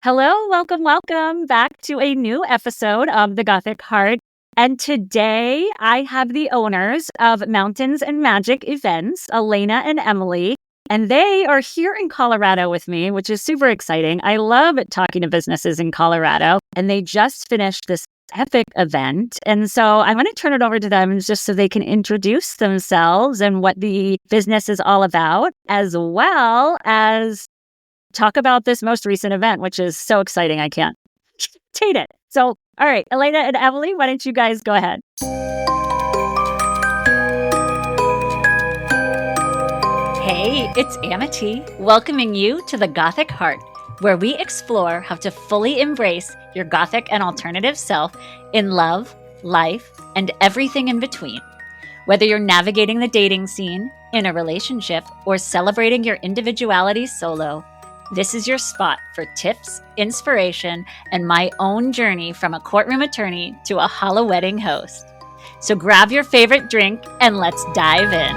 Hello, welcome back to a new episode of The Gothic Heart. And today I have the owners of Mountains and Magic Events, Elena and Emily, and they are here in Colorado with me, which is super exciting. I love talking to businesses in Colorado, and they just finished this epic event. And so I'm going to turn it over to them just so they can introduce themselves and what the business is all about, as well as talk about this most recent event, which is so exciting. I can't take it. So, all right, Elena and Emily, why don't you guys go ahead? Hey, it's Amity, welcoming you to the Gothic Heart, where we explore how to fully embrace your Gothic and alternative self in love, life, and everything in between. Whether you're navigating the dating scene, in a relationship, or celebrating your individuality solo, this is your spot for tips, inspiration, and my own journey from a courtroom attorney to a hollow wedding host. So grab your favorite drink and let's dive in.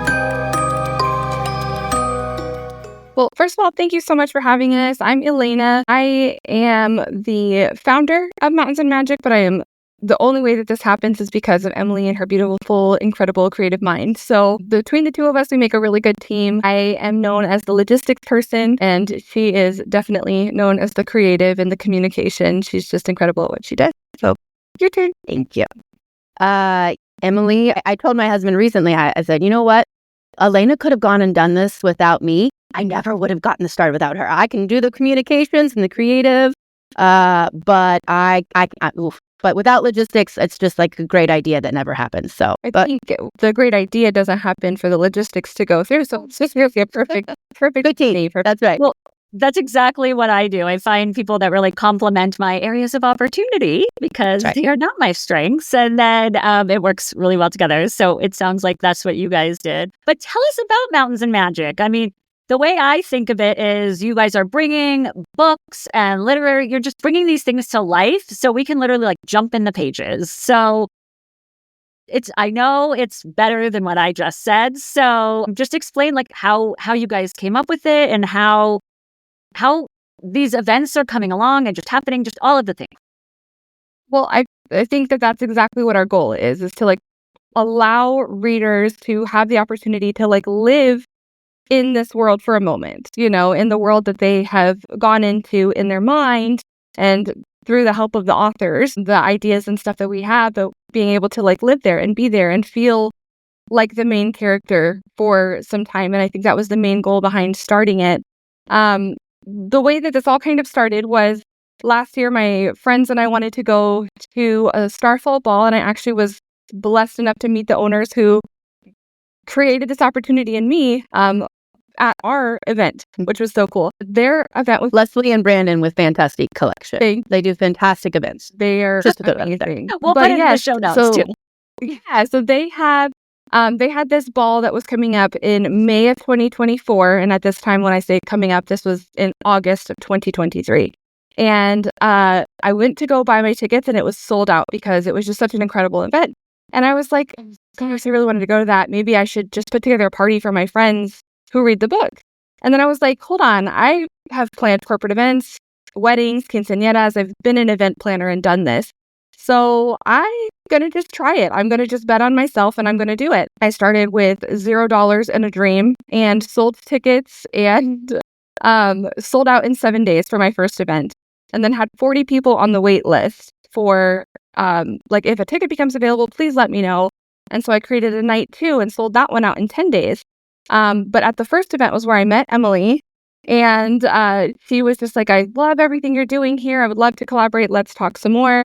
Well, first of all, thank you so much for having us. I'm Elena. I am the founder of Mountains and Magic, but the only way that this happens is because of Emily and her beautiful, incredible creative mind. So between the two of us, we make a really good team. I am known as the logistics person, and she is definitely known as the creative and the communication. She's just incredible at what she does. So your turn. Thank you. Emily, I told my husband recently, I said, you know what? Elena could have gone and done this without me. I never would have gotten started without her. I can do the communications and the creative, but but without logistics, it's just like a great idea that never happens. So I think the great idea doesn't happen for the logistics to go through. So it's just really a perfect good team. That's right. Well, that's exactly what I do. I find people that really complement my areas of opportunity because they are not my strengths. And then it works really well together. So it sounds like that's what you guys did. But tell us about Mountains and Magic. I mean, the way I think of it is you guys are bringing books and literary, you're just bringing these things to life so we can literally like jump in the pages. So I know it's better than what I just said. So just explain like how you guys came up with it and how these events are coming along and just happening, just all of the things. Well, I think that that's exactly what our goal is to like allow readers to have the opportunity to like live in this world for a moment, in the world that they have gone into in their mind, and through the help of the authors, the ideas and stuff that we have, but being able to like live there and be there and feel like the main character for some time. And I think that was the main goal behind starting it. The way that this all kind of started was last year, my friends and I wanted to go to a Starfall ball, and I actually was blessed enough to meet the owners who created this opportunity in me at our event, which was so cool. Their event with Leslie and Brandon with Fantastic Collection. They do fantastic events. They are just amazing. We'll put it in the show notes too. Yeah, so they had this ball that was coming up in May of 2024, and at this time, when I say coming up, this was in August of 2023. And I went to go buy my tickets, and it was sold out because it was just such an incredible event. And I was like, gosh, I really wanted to go to that. Maybe I should just put together a party for my friends who read the book. And then I was like, hold on, I have planned corporate events, weddings, quinceañeras. I've been an event planner and done this. So I'm going to just try it. I'm going to just bet on myself and I'm going to do it. I started with $0 and a dream and sold tickets and sold out in 7 days for my first event. And then had 40 people on the wait list for if a ticket becomes available, please let me know. And so I created a night 2 and sold that one out in 10 days. But at the first event was where I met Emily, and she was just like, I love everything you're doing here. I would love to collaborate. Let's talk some more.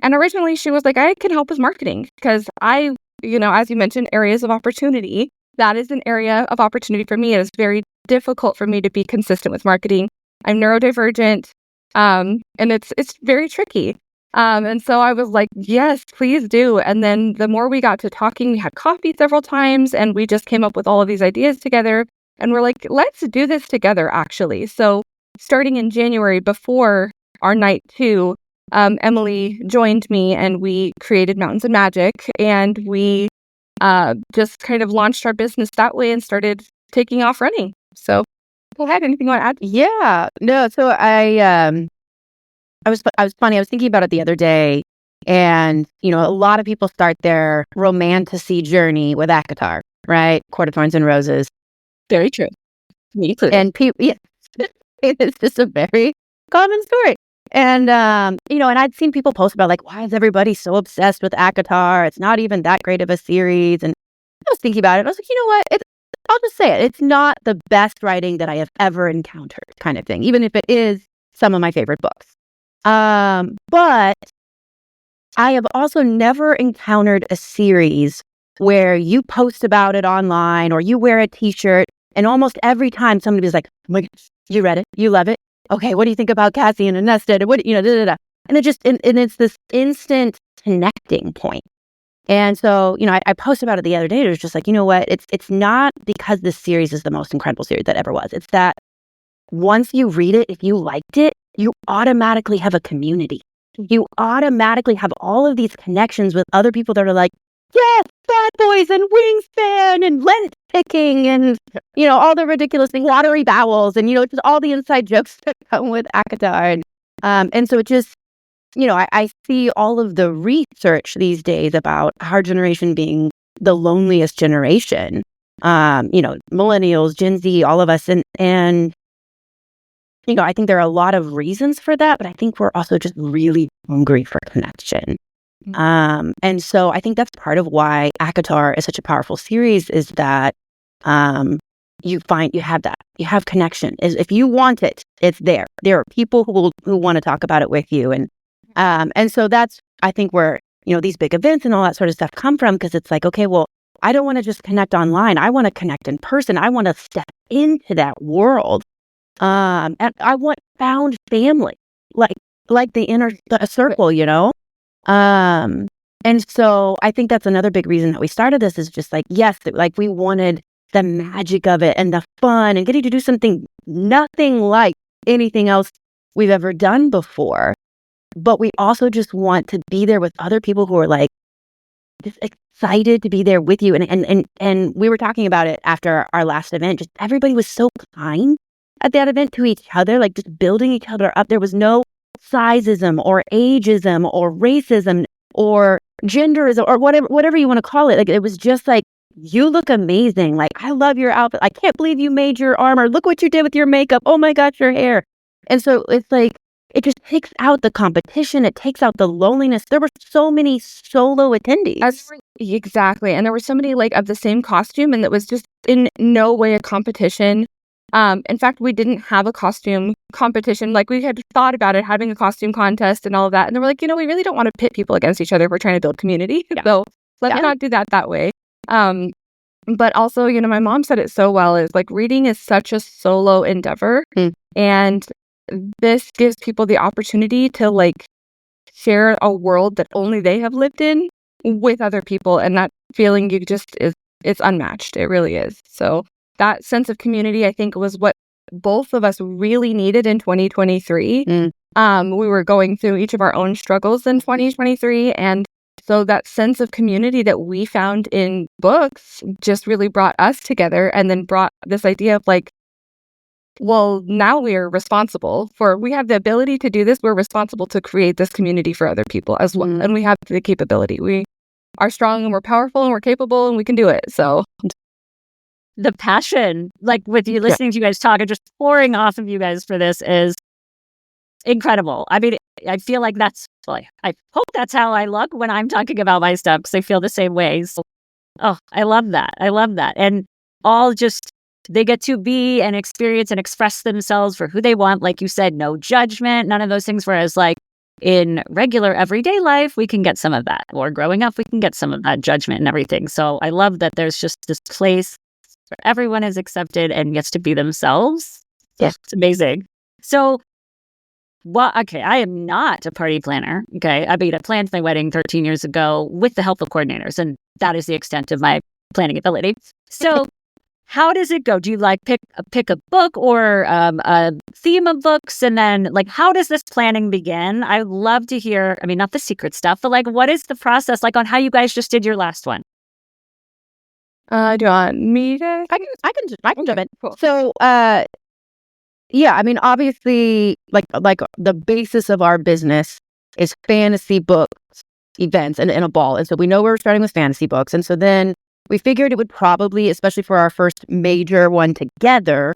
And originally she was like, I can help with marketing because as you mentioned, areas of opportunity. That is an area of opportunity for me. It is very difficult for me to be consistent with marketing. I'm neurodivergent, and it's very tricky. And so I was like, yes, please do. And then the more we got to talking, we had coffee several times and we just came up with all of these ideas together. And we're like, let's do this together, actually. So starting in January before our night 2, Emily joined me and we created Mountains and Magic. And we just kind of launched our business that way and started taking off running. So go ahead. Anything you want to add? Yeah. No, so was funny. I was thinking about it the other day, and a lot of people start their romantasy journey with ACOTAR, right? Court of Thorns and Roses. Very true. Me too. And people, yeah, it's just a very common story. And and I'd seen people post about like, why is everybody so obsessed with ACOTAR? It's not even that great of a series. And I was thinking about it. I was like, you know what? I'll just say it. It's not the best writing that I have ever encountered, kind of thing. Even if it is some of my favorite books. But I have also never encountered a series where you post about it online or you wear a T-shirt, and almost every time somebody's like, "Oh my gosh, you read it? You love it? Okay, what do you think about Cassian and Nested? What da, da, da." And it's this instant connecting point. And so, I posted about it the other day. It was just like, you know what? It's not because this series is the most incredible series that ever was. It's that once you read it, if you liked it, you automatically have a community. You automatically have all of these connections with other people that are like, yes, Bad Boys and Wingspan and Lent picking and, all the ridiculous things, watery bowels and, just all the inside jokes that come with ACOTAR. And so it just, I see all of the research these days about our generation being the loneliest generation, millennials, Gen Z, all of us. And I think there are a lot of reasons for that, but I think we're also just really hungry for connection. And so I think that's part of why ACOTAR is such a powerful series, is that you have that. You have connection. If you want it, it's there. There are people who want to talk about it with you. And so that's, I think, where, these big events and all that sort of stuff come from, because it's like, okay, well, I don't want to just connect online. I want to connect in person. I want to step into that world. And I want found family, like the inner circle, And so I think that's another big reason that we started this, is just like, yes, like we wanted the magic of it and the fun and getting to do something nothing like anything else we've ever done before. But we also just want to be there with other people who are like just excited to be there with you. And we were talking about it after our last event. Just everybody was so kind at that event to each other, like just building each other up. There was no sizeism or ageism or racism or genderism or whatever you want to call it. Like, it was just like, you look amazing. Like, I love your outfit. I can't believe you made your armor. Look what you did with your makeup. Oh my gosh, your hair. And so it's like, it just takes out the competition. It takes out the loneliness. There were so many solo attendees. Exactly. And there were so many like of the same costume, and it was just in no way a competition. In fact, we didn't have a costume competition. Like, we had thought about it, having a costume contest and all of that. And they were like, we really don't want to pit people against each other if we're trying to build community. Yeah. So let's not do that way. But also, my mom said it so well, is like, reading is such a solo endeavor. And this gives people the opportunity to like share a world that only they have lived in with other people. And that feeling it's unmatched. It really is. So that sense of community, I think, was what both of us really needed in 2023. We were going through each of our own struggles in 2023. And so that sense of community that we found in books just really brought us together, and then brought this idea of like, well, now we have the ability to do this. We're responsible to create this community for other people as well. And we have the capability. We are strong and we're powerful and we're capable and we can do it. So the passion, like with you listening to you guys talk and just pouring off of you guys for this, is incredible. I mean, I feel like I hope that's how I look when I'm talking about my stuff, because I feel the same way. So, I love that. And all just, they get to be and experience and express themselves for who they want. Like you said, no judgment, none of those things. Whereas like in regular everyday life, we can get some of that. Or growing up, we can get some of that judgment and everything. So I love that there's just this place where everyone is accepted and gets to be themselves. Yeah. It's amazing. So, okay, I am not a party planner. Okay. I planned my wedding 13 years ago with the help of coordinators, and that is the extent of my planning ability. So how does it go? Do you like pick a book or a theme of books? And then like, how does this planning begin? I'd love to hear, not the secret stuff, but like, what is the process like on how you guys just did your last one? Do you want me to? I can jump in. Cool. So Yeah, I mean, obviously, like the basis of our business is fantasy books, events, and a ball. And so we know we're starting with fantasy books. And so then we figured it would probably, especially for our first major one together,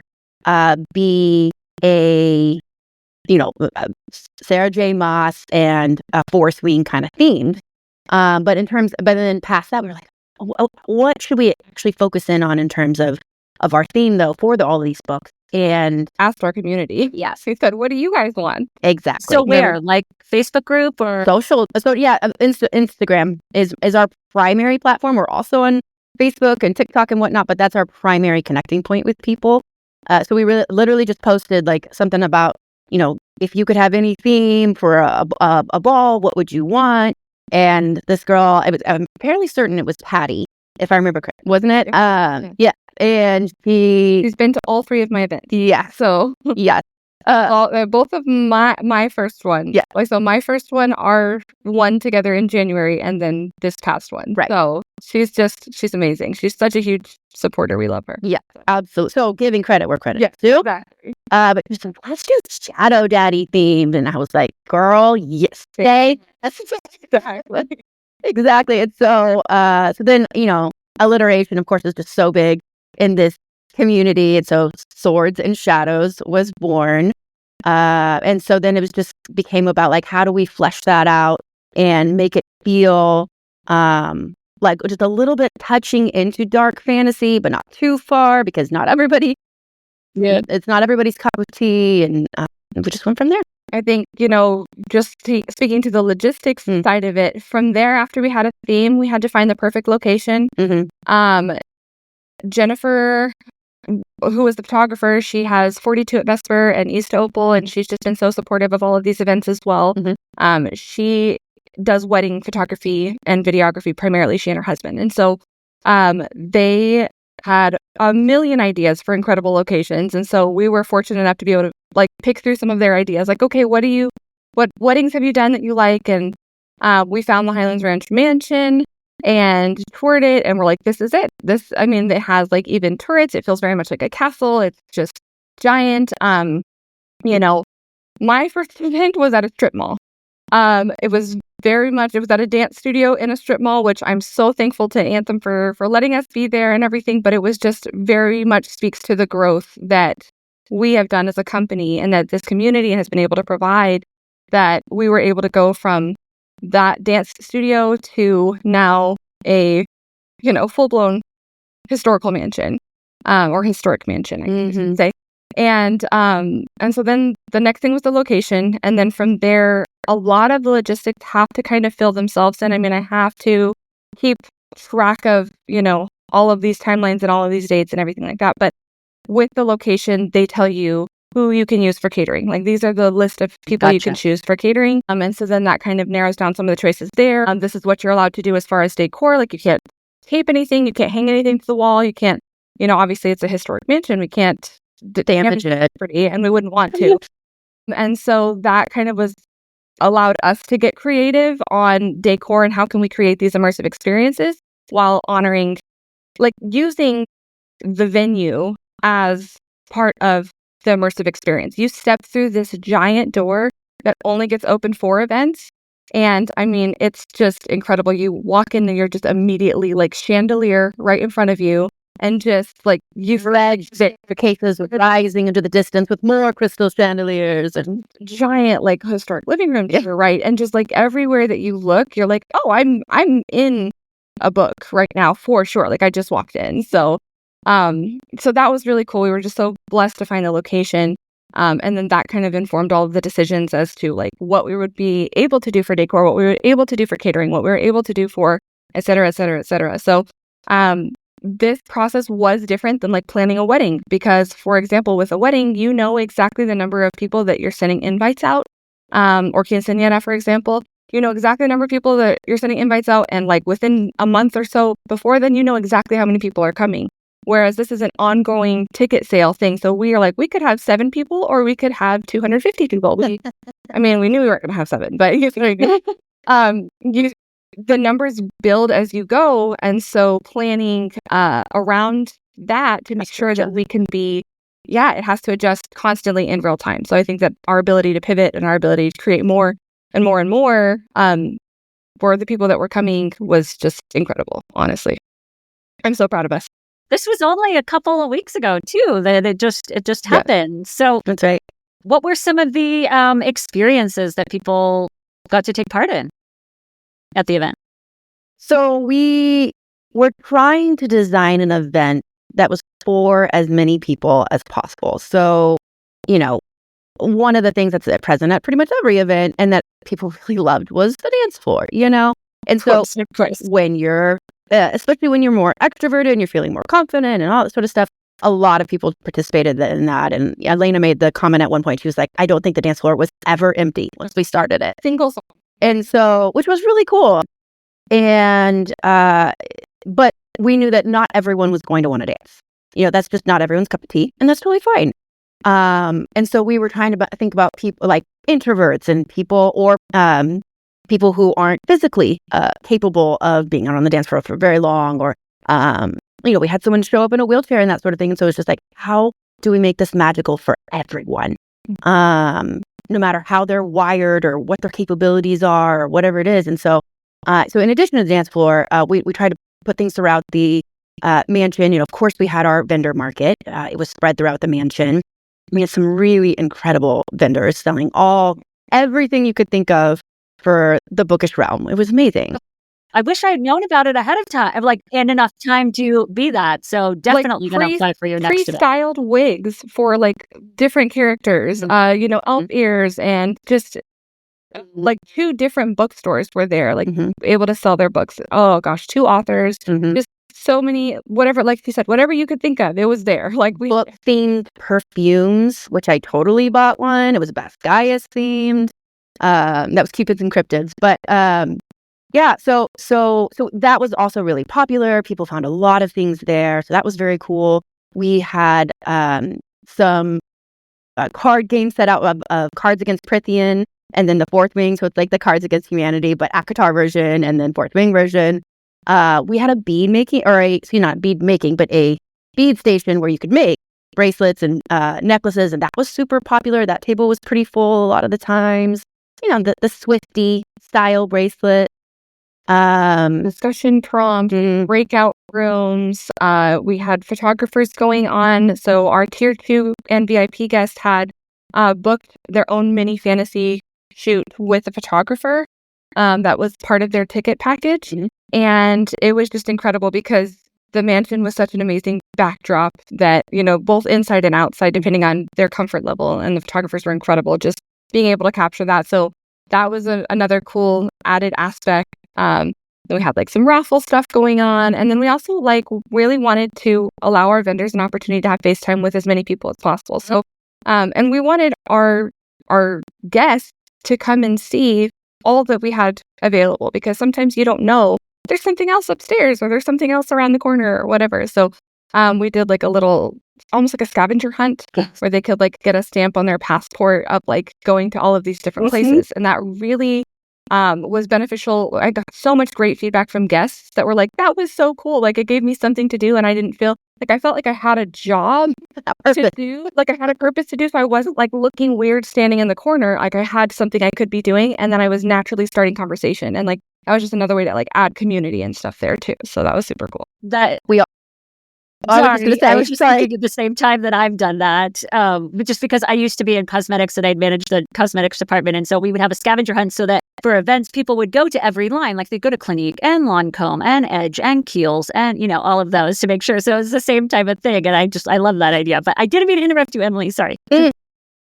be a, Sarah J. Maas and a Forest Wing kind of themed. But then past that, we were like, what should we actually focus in on in terms of our theme, though, for all of these books? And Asked our community. yes, We said, what do you guys want? exactly. So where? Like Facebook group or? Social. So yeah, Instagram is our primary platform. We're also on Facebook and TikTok and whatnot, but that's our primary connecting point with people. So we literally just posted like something about, if you could have any theme for a ball, what would you want? And this girl, I'm fairly certain it was Patty, if I remember correct, wasn't it? Yeah. And she's been to all 3 of my events. Yeah. So yeah. Both of my first one. Yeah. So my first one are one together in January, and then this past one. Right. So she's amazing. She's such a huge supporter. We love her. Yeah, absolutely. So giving credit where credit due. Exactly. But she's like, let's do Shadow Daddy themed. And I was like, girl, yes. That's exactly. Exactly. And so then, alliteration, of course, is just so big in this community. And so Swords and Shadows was born. And so then it was just became about like, how do we flesh that out and make it feel like just a little bit touching into dark fantasy, but not too far, because not everybody, it's not everybody's cup of tea. And we just went from there. I think, just speaking to the logistics side of it, from there, after we had a theme, we had to find the perfect location. Mm-hmm. Jennifer, who was the photographer, she has 42 at Vesper and East Opal, and she's just been so supportive of all of these events as well. Mm-hmm. She does wedding photography and videography primarily, she and her husband. And so they had a million ideas for incredible locations. And so we were fortunate enough to be able to like pick through some of their ideas. Like, okay, what weddings have you done that you like? And we found the Highlands Ranch Mansion and toured it, and we're like, this is it. It has like even turrets. It feels very much like a castle. It's just giant. My first event was at a strip mall. It was at a dance studio in a strip mall, which I'm so thankful to Anthem for letting us be there and everything. But it was just very much speaks to the growth that we have done as a company and that this community has been able to provide, that we were able to go from that dance studio to now a, full-blown historical mansion, or historic mansion, I should say. And so then the next thing was the location. And then from there, a lot of the logistics have to kind of fill themselves in. I have to keep track of, all of these timelines and all of these dates and everything like that. But with the location, they tell you who you can use for catering. Like, these are the list of people you can choose for catering. And so then that kind of narrows down some of the choices there. This is what you're allowed to do as far as decor. Like, you can't tape anything. You can't hang anything to the wall. You can't, obviously it's a historic mansion. We can't damage it, and we wouldn't want to. And so that kind of allowed us to get creative on decor and how can we create these immersive experiences while honoring, like, using the venue as part of the immersive experience. You step through this giant door that only gets open for events. And it's just incredible. You walk in and you're just immediately like chandelier right in front of you. And just like you've read the cases rising into the distance with more crystal chandeliers and giant like historic living rooms. Yeah. Right. And just like everywhere that you look, you're like, oh, I'm in a book right now for sure. Like, I just walked in. So that was really cool. We were just so blessed to find a location. And then that kind of informed all of the decisions as to like what we would be able to do for decor, what we were able to do for catering, what we were able to do for et cetera, et cetera, et cetera. So, this process was different than like planning a wedding because, for example, with a wedding, you know exactly the number of people that you're sending invites out, or quinceañera, for example. You know exactly the number of people that you're sending invites out, and like within a month or so before then, you know exactly how many people are coming. Whereas this is an ongoing ticket sale thing. So we are like, we could have 7 people or we could have 250 people. We knew we weren't going to have 7, but the numbers build as you go. And so planning around that to make sure that we can be it has to adjust constantly in real time. So I think that our ability to pivot and our ability to create more and more and more for the people that were coming was just incredible, honestly. I'm so proud of us. This was only a couple of weeks ago, too, that it just happened. So That's right. what were some of the experiences that people got to take part in at the event? So we were trying to design an event that was for as many people as possible. So, one of the things that's present at pretty much every event and that people really loved was the dance floor, And so Of course. when you're, especially when you're more extroverted and you're feeling more confident and all that sort of stuff, a lot of people participated in that. And Elena made the comment at one point, she was like, I don't think the dance floor was ever empty once we started it. Single song. And so, which was really cool. And, but we knew that not everyone was going to want to dance. That's just not everyone's cup of tea, and that's totally fine. And so we were trying to think about people like introverts and people or people who aren't physically capable of being out on the dance floor for very long, or we had someone show up in a wheelchair and that sort of thing. And so it's just like, how do we make this magical for everyone? No matter how they're wired or what their capabilities are or whatever it is. And so in addition to the dance floor, we tried to put things throughout the mansion. Of course, we had our vendor market. It was spread throughout the mansion. We had some really incredible vendors selling everything you could think of for the bookish realm. It was amazing. I wish I had known about it ahead of time, and enough time to be that. So definitely going to apply for your next event. Pre-styled wigs for different characters, elf ears, and just 2 different bookstores were there, able to sell their books. Oh gosh, 2 authors, just so many, whatever, like you said, whatever you could think of, it was there. Book themed perfumes, which I totally bought one. It was Beth Gaius themed. That was Cupids and Cryptids, but so that was also really popular. People found a lot of things there, so that was very cool. We had some card games set out of Cards Against Prythian, and then the Fourth Wing, so it's like the Cards Against Humanity, but ACOTAR version, and then Fourth Wing version. We had a bead making, not bead making, but a bead station where you could make bracelets and necklaces, and that was super popular. That table was pretty full a lot of the times. The Swifty style bracelet. Discussion prompt, breakout rooms. We had photographers going on. So our tier 2 and VIP guests had booked their own mini fantasy shoot with a photographer. That was part of their ticket package. And it was just incredible because the mansion was such an amazing backdrop that, both inside and outside, depending on their comfort level. And the photographers were incredible, just being able to capture that. So that was another cool added aspect. Then we had some raffle stuff going on. And then we also really wanted to allow our vendors an opportunity to have FaceTime with as many people as possible. So, and we wanted our guests to come and see all that we had available, because sometimes you don't know there's something else upstairs or there's something else around the corner or whatever. So we did a little, almost like a scavenger hunt where they could get a stamp on their passport of going to all of these different places. And that really was beneficial. I got so much great feedback from guests that were that was so cool. It gave me something to do, and I didn't feel I felt like I had a job to do. I had a purpose to do. So I wasn't looking weird standing in the corner. I had something I could be doing, and then I was naturally starting conversation. And that was just another way to add community and stuff there too. So that was super cool. That we I was just thinking at the same time that I've done that, just because I used to be in cosmetics and I'd managed the cosmetics department. And so we would have a scavenger hunt so that for events, people would go to every line, they'd go to Clinique and Lancome and Edge and Kiehl's and, all of those to make sure. So it's the same type of thing. And I love that idea. But I didn't mean to interrupt you, Emily. Sorry.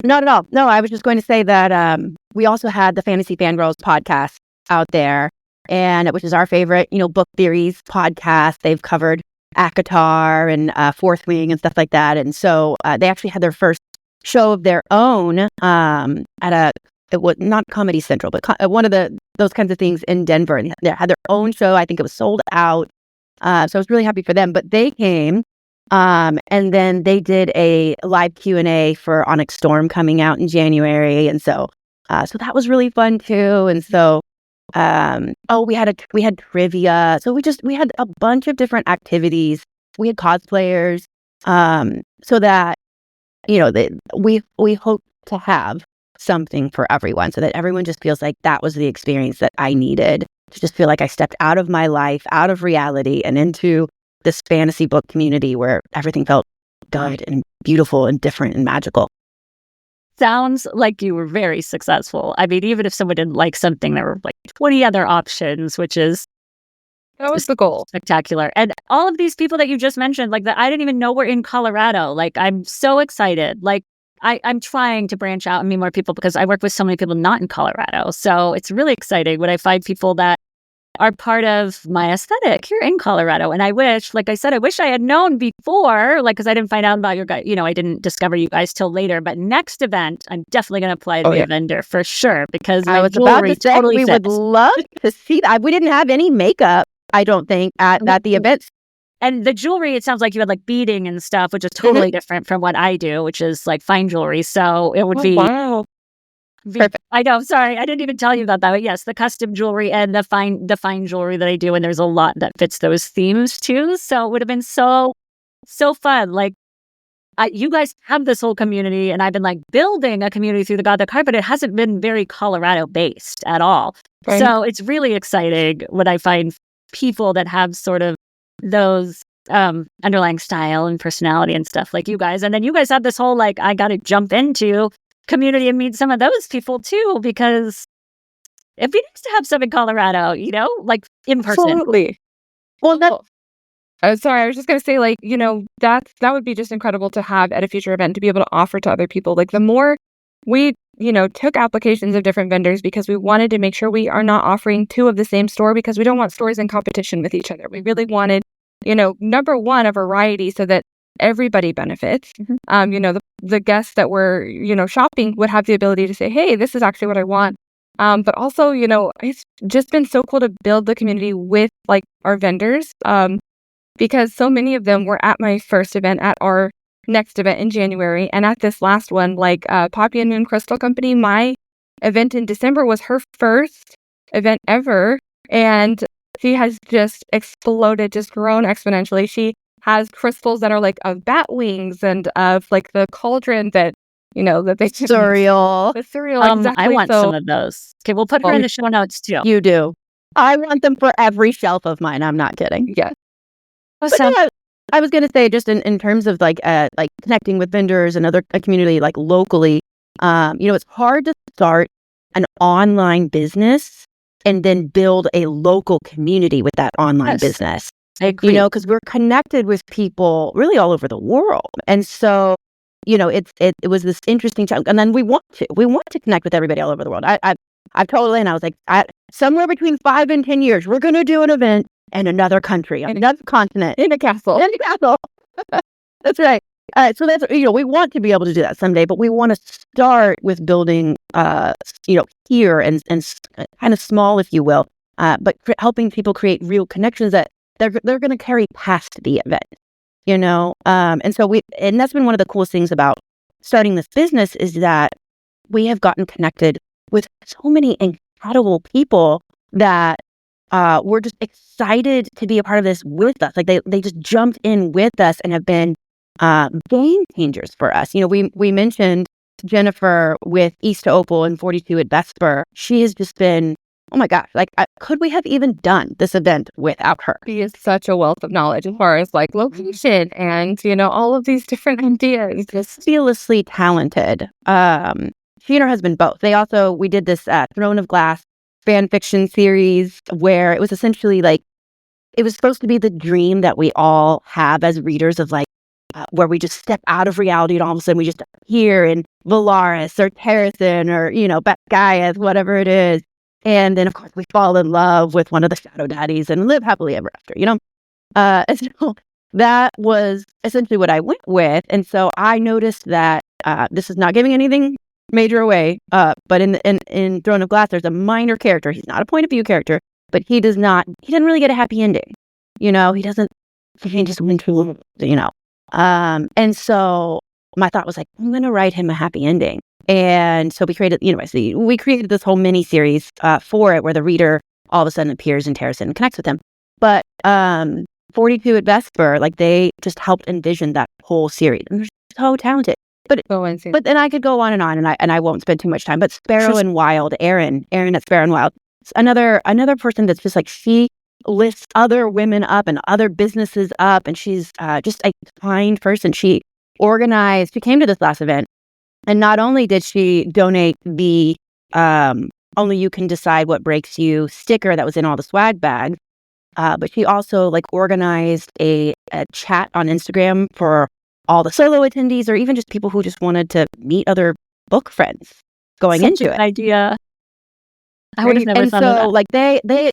Not at all. No, I was just going to say that we also had the Fantasy Fangirls podcast out there, and which is our favorite, book theories podcast. They've covered ACOTAR and Fourth Wing and stuff like that. And so they actually had their first show of their own at it was not Comedy Central, but one of those kinds of things in Denver. And they had their own show. I think it was sold out. So I was really happy for them. But they came, and then they did a live Q&A for Onyx Storm coming out in January. And so that was really fun too. And so we had trivia. So we had a bunch of different activities. We had cosplayers, so that we hope to have something for everyone so that everyone just feels like that was the experience that I needed to just feel like I stepped out of my life, out of reality, and into this fantasy book community where everything felt good and beautiful and different and magical. Sounds like you were very successful. I mean, even if someone didn't like something, there were like 20 other options, which is That was the goal. spectacular. And all of these people that you just mentioned, like that I didn't even know were in Colorado. Like, I'm so excited. Like, I'm trying to branch out and meet more people because I work with so many people not in Colorado. So it's really exciting when I find people that are part of my aesthetic here in Colorado. And I wish, like I said, I wish I had known before, like, because I didn't find out about your guys, I didn't discover you guys till later. But next event, I'm definitely going to apply to be a vendor for sure because I my was about jewelry to say totally we fits. would love to see that. We didn't have any makeup, I don't think, at the event. And the jewelry, it sounds like you had like beading and stuff, which is totally different from what I do, which is like fine jewelry. So it would be Wow. Perfect. I know. Sorry, I didn't even tell you about that. But yes, the custom jewelry and the fine jewelry that I do, and there's a lot that fits those themes too. So it would have been so fun. Like you guys have this whole community, and I've been like building a community through the Gothic Heart, but it hasn't been very Colorado based at all. Right. So it's really exciting when I find people that have sort of those underlying style and personality and stuff like you guys. And then you guys have this whole like I got to jump into community and meet some of those people too, because it'd be nice to have some in Colorado, like in person. Absolutely. Well, Sorry, I was just going to say, like, that would be just incredible to have at a future event to be able to offer to other people. Like, the more we, took applications of different vendors because we wanted to make sure we are not offering two of the same store because we don't want stores in competition with each other. We really wanted, number one, a variety so that everybody benefits. The guests that were, shopping would have the ability to say, hey, this is actually what I want. But also, it's just been so cool to build the community with like our vendors. Because so many of them were at my first event, at our next event in January, and at this last one, like Poppy and Moon Crystal Company, my event in December was her first event ever, and she has just exploded, just grown exponentially. She has crystals that are like of bat wings and of like the cauldron that, that they just... Surreal. The surreal, exactly. I want some of those. Okay, we'll put her in the show notes too. You do. I want them for every shelf of mine. I'm not kidding. Yeah. But I was going to say, just in terms of like connecting with vendors and other community, like locally, it's hard to start an online business and then build a local community with that online business. I agree. Because we're connected with people really all over the world. And so, it was this interesting challenge. And then we want to connect with everybody all over the world. I've told Elena, I was like, somewhere between 5 and 10 years, we're going to do an event in another country, on another continent, in a castle. That's right. So that's, we want to be able to do that someday, but we want to start with building, here and kind of small, if you will, but helping people create real connections that they're going to carry past the event, and so and that's been one of the coolest things about starting this business is that we have gotten connected with so many incredible people that we're just excited to be a part of this with us. Like they just jumped in with us and have been game changers for us. We mentioned Jennifer with East to Opal and 42 at Vesper. She has just been, oh my gosh, like could we have even done this event without her? She is such a wealth of knowledge as far as like location and, all of these different ideas. Just fearlessly talented. She and her husband both. We did this Throne of Glass fan fiction series where it was essentially like, it was supposed to be the dream that we all have as readers of like, where we just step out of reality and all of a sudden we just appear in Valaris or Terrasen or, Gaiath, whatever it is. And then, of course, we fall in love with one of the shadow daddies and live happily ever after, And so that was essentially what I went with. And so I noticed that this is not giving anything major away, but in Throne of Glass, there's a minor character. He's not a point of view character, but he doesn't really get a happy ending. He just went through, and so my thought was like, I'm going to write him a happy ending. And so we created, we created this whole mini series for it where the reader all of a sudden appears in Terrasen and connects with him. But 42 at Vesper, like they just helped envision that whole series. And they're so talented. But Go insane. but then I could go on, and I won't spend too much time. But Sparrow and Wild, Erin at Sparrow and Wild, another person that's just like, she lifts other women up and other businesses up, and she's just a kind person. She came to this last event, and not only did she donate the Only You Can Decide What Breaks You sticker that was in all the swag bags, but she also like organized a chat on Instagram for all the solo attendees, or even just people who just wanted to meet other book friends going Such into a it. good idea. I would have never And thought of so that. like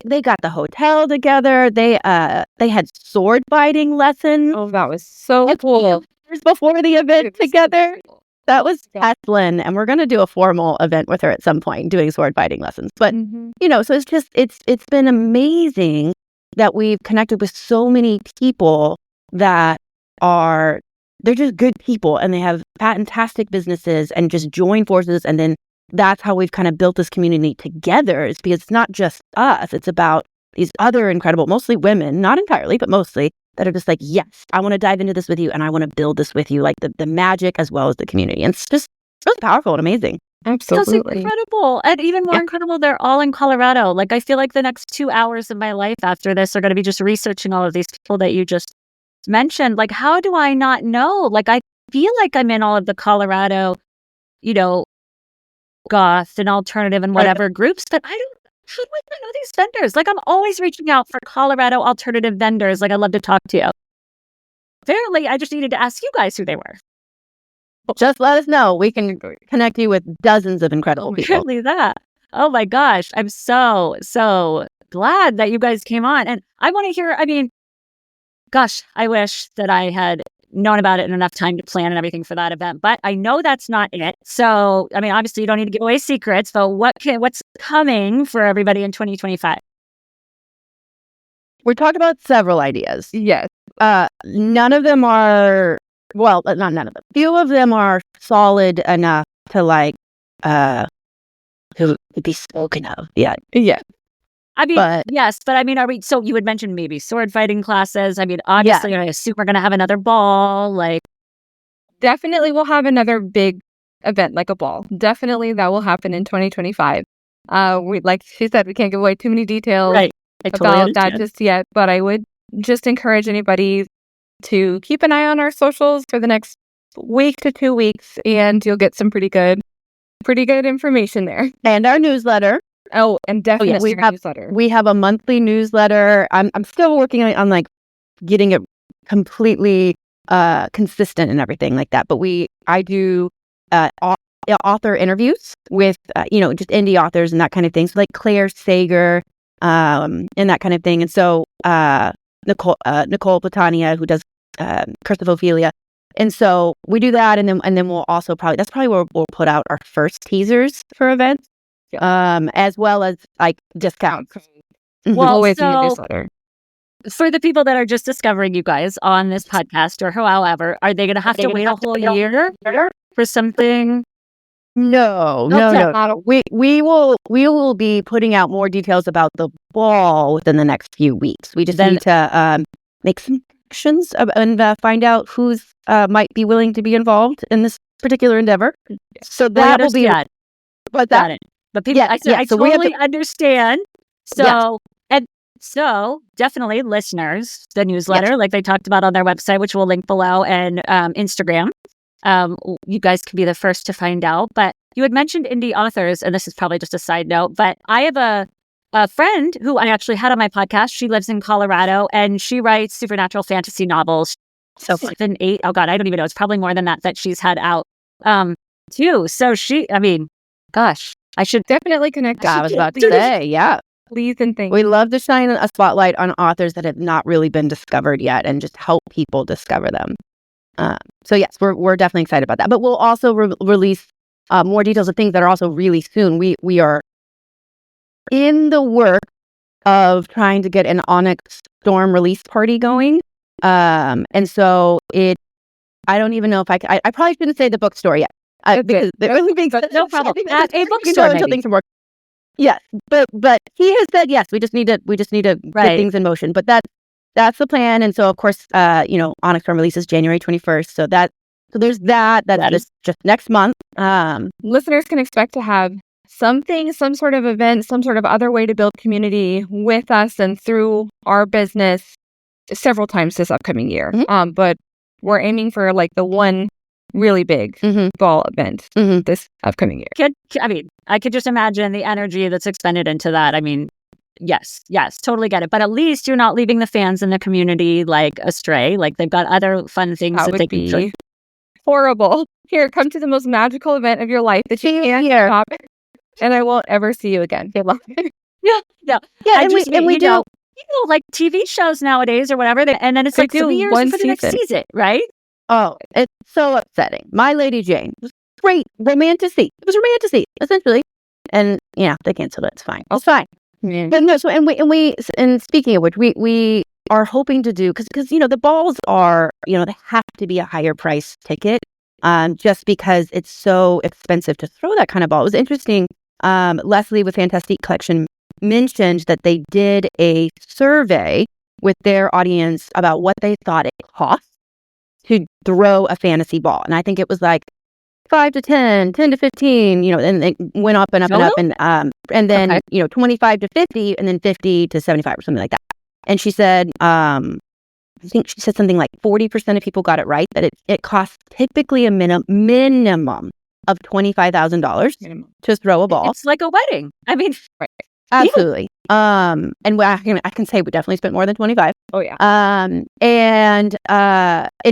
they got the hotel together. They had sword fighting lessons Oh, that was so cool. before the event together. Cool. That was Eslyn, and we're going to do a formal event with her at some point, doing sword fighting lessons. But so it's just it's been amazing that we've connected with so many people that they're just good people, and they have fantastic businesses, and just join forces. And then that's how we've kind of built this community together, is because it's not just us. It's about these other incredible, mostly women, not entirely, but mostly, that are just like, yes, I want to dive into this with you, and I want to build this with you, like the magic as well as the community. And it's just really powerful and amazing. That's Absolutely. incredible. And even more incredible, they're all in Colorado. Like, I feel like the next 2 hours of my life after this are going to be just researching all of these people that you just mentioned. Like, how do I not know? Like, I feel like I'm in all of the Colorado, goth and alternative and whatever groups, but how do I not know these vendors? Like, I'm always reaching out for Colorado alternative vendors. Like, I'd love to talk to you. Apparently, I just needed to ask you guys who they were. Just let us know. We can connect you with dozens of incredible people. Apparently that. Oh my gosh. I'm so glad that you guys came on. And I want to hear, gosh, I wish that I had known about it in enough time to plan and everything for that event, but I know that's not it. So, obviously you don't need to give away secrets, but what's coming for everybody in 2025? We're talking about several ideas. Yes. None of them are, well, not none of them. Few of them are solid enough to to be spoken of yet. Yeah. Yes, but are we, so you would mention maybe sword fighting classes. Obviously, I assume we're going to have another ball. Like, Definitely we'll have another big event, like a ball. Definitely that will happen in 2025. Like she said, we can't give away too many details right. I totally about understand. that just yet, but I would just encourage anybody to keep an eye on our socials for the next week to 2 weeks, and you'll get some pretty good information there. And our newsletter. Oh, and definitely our newsletter. We have a monthly newsletter. I'm still working on like getting it completely consistent and everything like that. But I do author interviews with just indie authors and that kind of thing. So like Claire Sager and that kind of thing. And so Nicole Platania, who does Curse of Ophelia. And so we do that, and then we'll also that's probably where we'll put out our first teasers for events. As well as like discounts. Well, always so in the newsletter. For the people that are just discovering you guys on this podcast or however, are they going to have to wait a whole year for something? No. We will be putting out more details about the ball within the next few weeks. We just need to make some connections and find out who's might be willing to be involved in this particular endeavor. So that will be. But Got it. But people, I totally understand. So, and so definitely listeners, the newsletter, like they talked about on their website, which we'll link below, and Instagram. You guys can be the first to find out. But you had mentioned indie authors, and this is probably just a side note, but I have a friend who I actually had on my podcast. She lives in Colorado, and she writes supernatural fantasy novels. So 7, 8, oh God, I don't even know. It's probably more than that she's had out too. So gosh, I should definitely connect. I was about to say, yeah. Please and thank you. We love to shine a spotlight on authors that have not really been discovered yet, and just help people discover them. So yes, we're definitely excited about that. But we'll also release more details of things that are also really soon. We are in the work of trying to get an Onyx Storm release party going. And so I don't even know if I probably shouldn't say the bookstore yet. Because no problem. At a bookstore, until things work. Yes, but he has said yes. We just need to get things in motion. But that's the plan. And so of course, Onyx Storm releases January 21st. So So there's that. That's That is just next month. Listeners can expect to have something, some sort of event, some sort of other way to build community with us and through our business several times this upcoming year. But we're aiming for like the one really big ball event this upcoming year. I could just imagine the energy that's expended into that. I mean, yes, totally get it. But at least you're not leaving the fans in the community like astray. Like they've got other fun things That that would they can be horrible. Here, come to the most magical event of your life that you can't stop, and I won't ever see you again. Yeah. And we do. Like TV shows nowadays or whatever, and then it's like 3 years for the next season, right? Oh, it's so upsetting. My Lady Jane was great, romantic-y. It was romantic-y, essentially. And yeah, they canceled it. It's fine. It's fine. Yeah. But no, and speaking of which, we are hoping to do, because the balls are, they have to be a higher price ticket, just because it's so expensive to throw that kind of ball. It was interesting. Leslie with Fantastique Collection mentioned that they did a survey with their audience about what they thought it cost to throw a fantasy ball. And I think it was like 5 to 10, 10 to 15, and it went up and up and up. And then, 25 to 50 and then 50 to 75 or something like that. And she said, I think she said something like 40% of people got it right, that it costs typically a minimum of $25,000 to throw a ball. It's like a wedding. I mean, right. Absolutely. And I can say we definitely spent more than 25. Oh yeah. And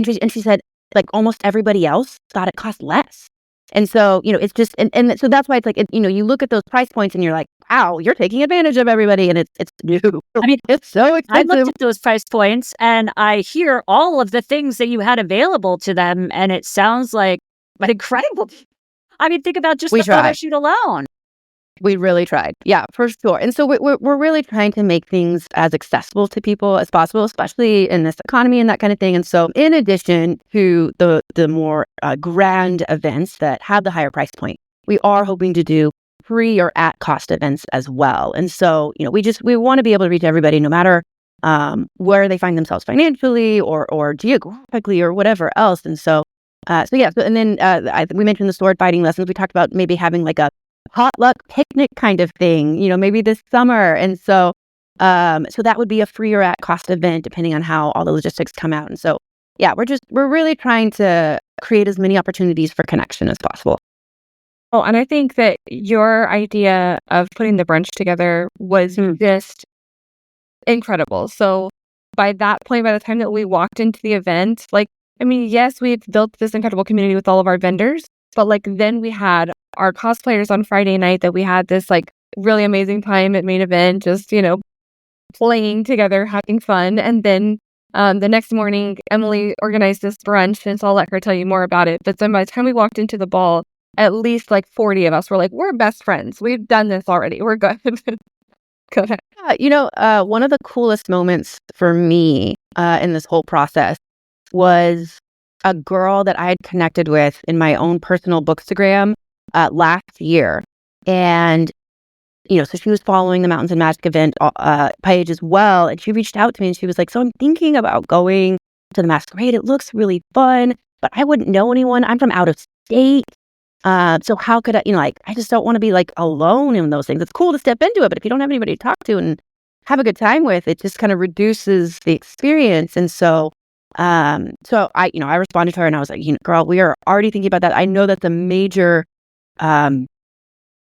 she said like almost everybody else thought it cost less. And so, it's just, and so that's why it's like, you look at those price points and you're like, wow, you're taking advantage of everybody. And it's new. I mean, it's so expensive. I looked at those price points and I hear all of the things that you had available to them. And it sounds like incredible. I mean, think about just the photo shoot alone. We really tried. Yeah, for sure. And so we're really trying to make things as accessible to people as possible, especially in this economy and that kind of thing. And so in addition to the more grand events that have the higher price point, we are hoping to do free or at cost events as well. And so, we want to be able to reach everybody no matter where they find themselves financially or geographically or whatever else. And so, and then we mentioned the sword fighting lessons. We talked about maybe having like a potluck picnic kind of thing, maybe this summer. And so that would be a free or at cost event, depending on how all the logistics come out. And so, we're really trying to create as many opportunities for connection as possible. Oh, and I think that your idea of putting the brunch together was just incredible. So by that point, by the time that we walked into the event, yes, we had built this incredible community with all of our vendors, but then we had our cosplayers on Friday night that we had this really amazing time at main event, just, playing together, having fun. And then the next morning, Emily organized this brunch, and so I'll let her tell you more about it. But then by the time we walked into the ball, at least 40 of us were we're best friends. We've done this already. We're good. Go ahead. One of the coolest moments for me in this whole process was a girl that I had connected with in my own personal Bookstagram last year. And, so she was following the Mountains and Magic event page as well. And she reached out to me and she was like, so I'm thinking about going to the masquerade. It looks really fun, but I wouldn't know anyone. I'm from out of state. So how could I just don't want to be alone in those things. It's cool to step into it, but if you don't have anybody to talk to and have a good time with, it just kind of reduces the experience. And so I responded to her and I was like, girl, we are already thinking about that. I know that's a major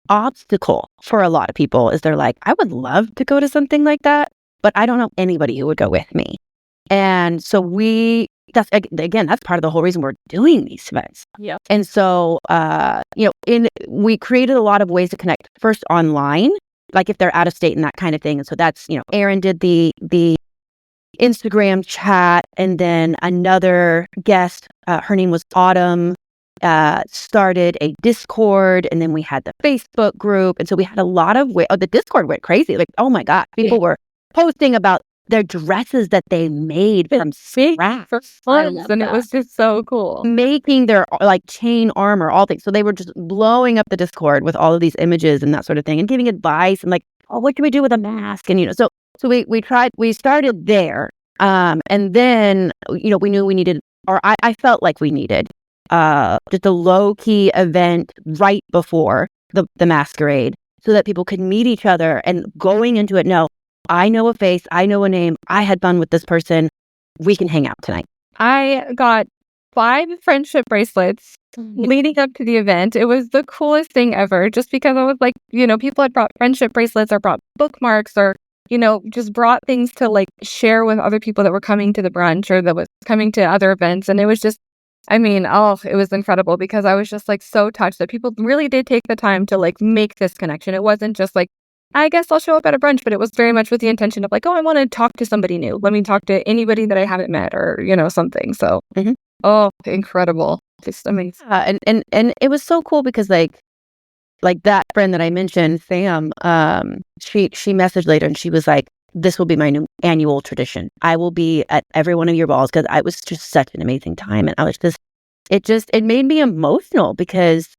obstacle for a lot of people is they're like, I would love to go to something like that, but I don't know anybody who would go with me. And so that's part of the whole reason we're doing these events. Yeah. And so, we created a lot of ways to connect first online, if they're out of state and that kind of thing. And so that's, Erin did the Instagram chat, and then another guest, her name was Autumn, started a Discord, and then we had the Facebook group. And so we had a lot of the Discord went crazy. Oh my God, people were posting about their dresses that they made from scratch. And it was just so cool. Making their chain armor, all things. So they were just blowing up the Discord with all of these images and that sort of thing, and giving advice and what can we do with a mask? And so we started there. And then we knew we needed, or I felt like we needed just a low-key event right before the masquerade so that people could meet each other and going into it, no, I know a face, I know a name, I had fun with this person, we can hang out tonight. I got 5 friendship bracelets leading up to the event. It was the coolest thing ever, just because I was like, people had brought friendship bracelets or brought bookmarks or, just brought things to like share with other people that were coming to the brunch or that was coming to other events. And it was just, it was incredible because I was just like so touched that people really did take the time to like make this connection. It wasn't just like, I guess I'll show up at a brunch, but it was very much with the intention of like, oh, I want to talk to somebody new. Let me talk to anybody that I haven't met or, something. So, oh, incredible. Just amazing. And it was so cool because like that friend that I mentioned, Sam, she messaged later and she was like, this will be my new annual tradition. I will be at every one of your balls because it was just such an amazing time. And I was just, it made me emotional because,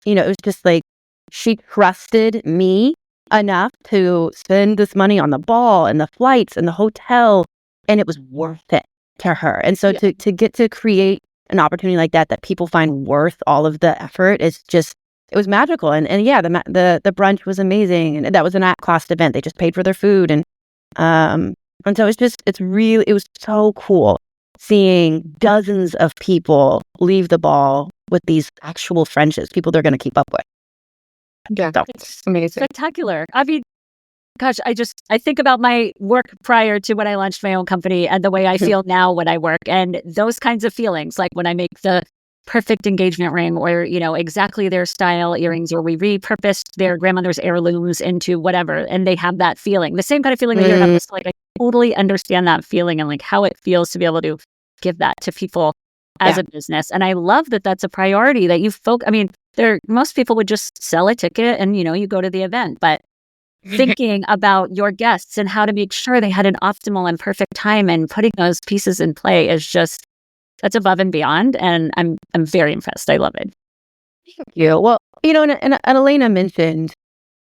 it was just like, she trusted me enough to spend this money on the ball and the flights and the hotel, and it was worth it to her. And so to get to create an opportunity like that people find worth all of the effort is just, it was magical. And yeah, the brunch was amazing, and that was an at-cost event. They just paid for their food, and so it was so cool seeing dozens of people leave the ball with these actual friendships, people they're going to keep up with. Yeah, it's amazing. Spectacular. I mean, gosh, I think about my work prior to when I launched my own company and the way I feel now when I work, and those kinds of feelings, like when I make the perfect engagement ring or, exactly their style earrings, or we repurposed their grandmother's heirlooms into whatever, and they have that feeling, the same kind of feeling that you're having. So, like, I totally understand that feeling and like how it feels to be able to give that to people as a business. And I love that that's a priority that you most people would just sell a ticket and, you go to the event, but thinking about your guests and how to make sure they had an optimal and perfect time and putting those pieces in play is just, that's above and beyond. And I'm very impressed. I love it. Thank you. Well, and Elena mentioned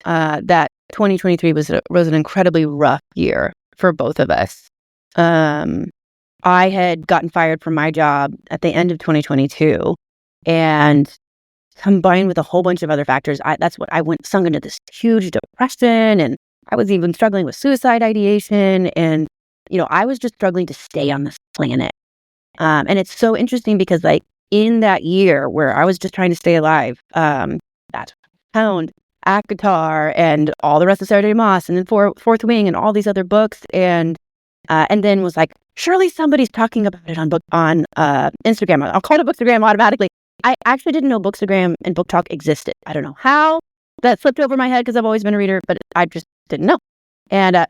that 2023 was an incredibly rough year for both of us. I had gotten fired from my job at the end of 2022, and combined with a whole bunch of other factors, sunk into this huge depression, and I was even struggling with suicide ideation, and I was just struggling to stay on this planet. And it's so interesting because like in that year where I was just trying to stay alive, that's Pound, Act Guitar, and all the rest of Saturday Moss, and then Fourth Wing, and all these other books, and then was like, surely somebody's talking about it on Instagram. I'll call it Bookstagram automatically. I actually didn't know Bookstagram and Book Talk existed. I don't know how that slipped over my head because I've always been a reader, but I just didn't know. And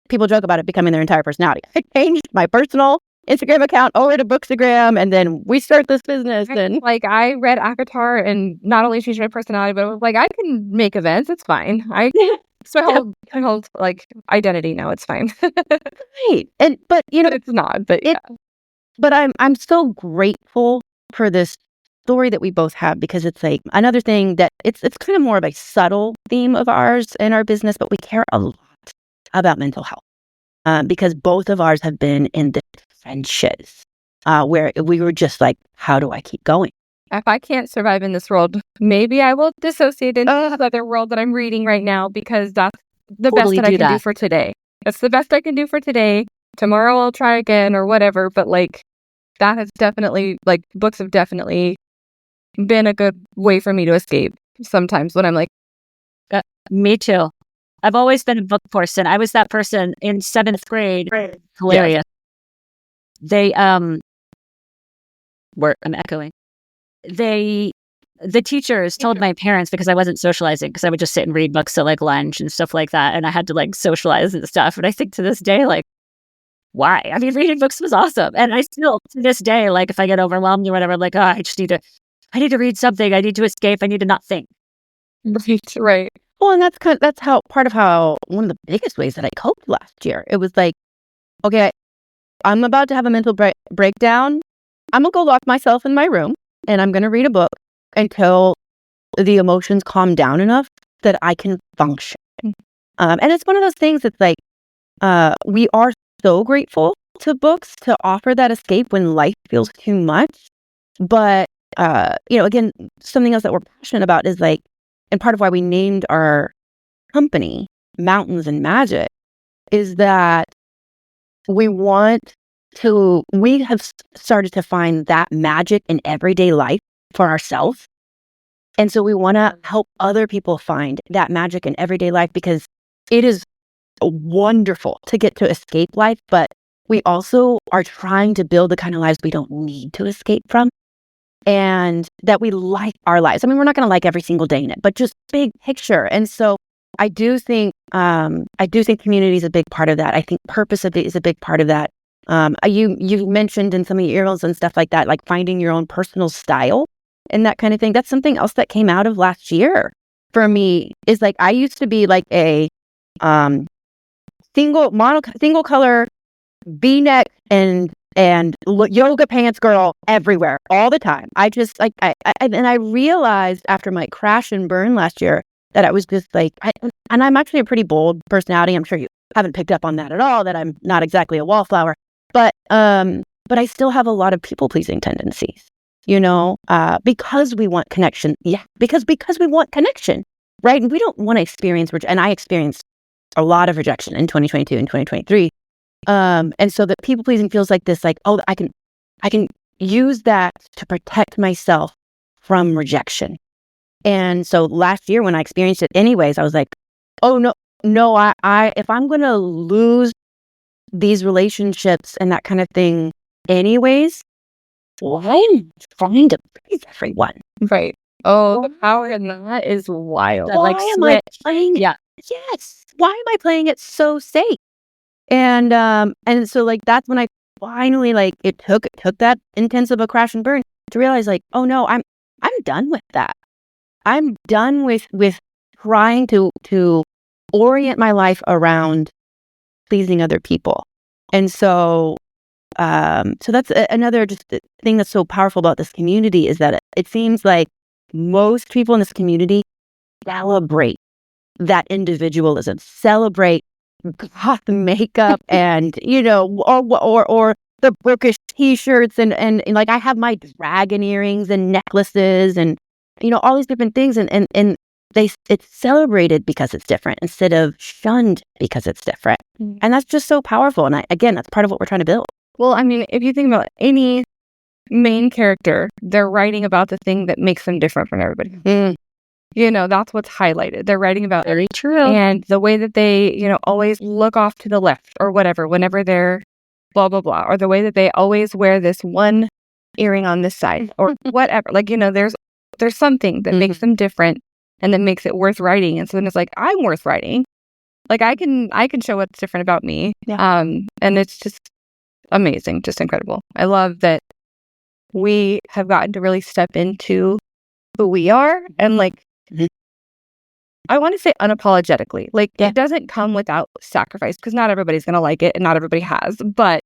people joke about it becoming their entire personality. I changed my personal Instagram account over to Bookstagram, and then we start this business. And like, I read Akatar, and not only changed my personality, but I was like, I can make events. It's fine. It's my whole like identity now. It's fine. Right. But it's not. But yeah. But I'm so grateful for this story that we both have, because it's like another thing that it's kind of more of a subtle theme of ours in our business, but we care a lot about mental health. Because both of ours have been in the trenches where we were just like, how do I keep going? If I can't survive in this world, maybe I will dissociate into another world that I'm reading right now, because that's the best that I can do for today. That's the best I can do for today. Tomorrow I'll try again or whatever. But like, that has definitely, like, books have definitely been a good way for me to escape sometimes when I'm like, me too. I've always been a book person. I was that person in 7th grade. Right. Hilarious. Yes. I'm echoing. The teachers told my parents, because I wasn't socializing, because I would just sit and read books at like lunch and stuff like that, and I had to like socialize and stuff. And I think to this day, like, why? I mean, reading books was awesome, and I still to this day, like, if I get overwhelmed or whatever, I'm like, oh, I need to read something. I need to escape. I need to not think. Right. Well, and that's how part of how one of the biggest ways that I coped last year. It was like, okay, I'm about to have a mental breakdown. I'm gonna go lock myself in my room, and I'm gonna read a book until the emotions calm down enough that I can function. And it's one of those things that's like, we are so grateful to books to offer that escape when life feels too much. But again, something else that we're passionate about is like, and part of why we named our company Mountains and Magic is that we have started to find that magic in everyday life for ourselves. And so we want to help other people find that magic in everyday life, because it is wonderful to get to escape life, but we also are trying to build the kind of lives we don't need to escape from, and that we like our lives. I mean, we're not going to like every single day in it, but just big picture. And so I do think community is a big part of that. I think purpose is a big part of that. You mentioned in some of your emails and stuff like that, like finding your own personal style and that kind of thing. That's something else that came out of last year for me. Is like, I used to be like a single color V-neck and yoga pants girl everywhere all the time. I just like I realized after my crash and burn last year that I was just like, and I'm actually a pretty bold personality. I'm sure you haven't picked up on that at all, that I'm not exactly a wallflower, but I still have a lot of people pleasing tendencies, because we want connection. Yeah, because we want connection, right? And we don't want to experience, and I experienced a lot of rejection in 2022 and 2023. And so that people pleasing feels like this, like, oh, I can use that to protect myself from rejection. And so last year when I experienced it anyways, I was like, oh no, I if I'm going to lose these relationships and that kind of thing anyways, I'm trying to please everyone. Right. Oh, the power in that is wild. Why am I playing it? Yeah. Yes. Why am I playing it so safe? And so like that's when I finally, like, it took that intense of a crash and burn to realize, like, oh no, I'm done with that. I'm done with trying to orient my life around pleasing other people. And so so that's another just thing that's so powerful about this community, is that it seems like most people in this community celebrate that individualism, celebrate goth makeup and, or the bookish t-shirts and like I have my dragon earrings and necklaces and, all these different things. And it's celebrated because it's different instead of shunned because it's different. Mm-hmm. And that's just so powerful. And again, that's part of what we're trying to build. Well, I mean, if you think about any main character, they're writing about the thing that makes them different from everybody. Mm. That's what's highlighted. They're writing about very true. And the way that they, always look off to the left or whatever, whenever they're blah, blah, blah, or the way that they always wear this one earring on this side or whatever. Like, there's something that makes them different and that makes it worth writing. And so then it's like, I'm worth writing. Like I can show what's different about me. Yeah. And it's just amazing, just incredible. I love that we have gotten to really step into who we are and like, I want to say unapologetically. Like, It doesn't come without sacrifice, because not everybody's going to like it and not everybody has. But,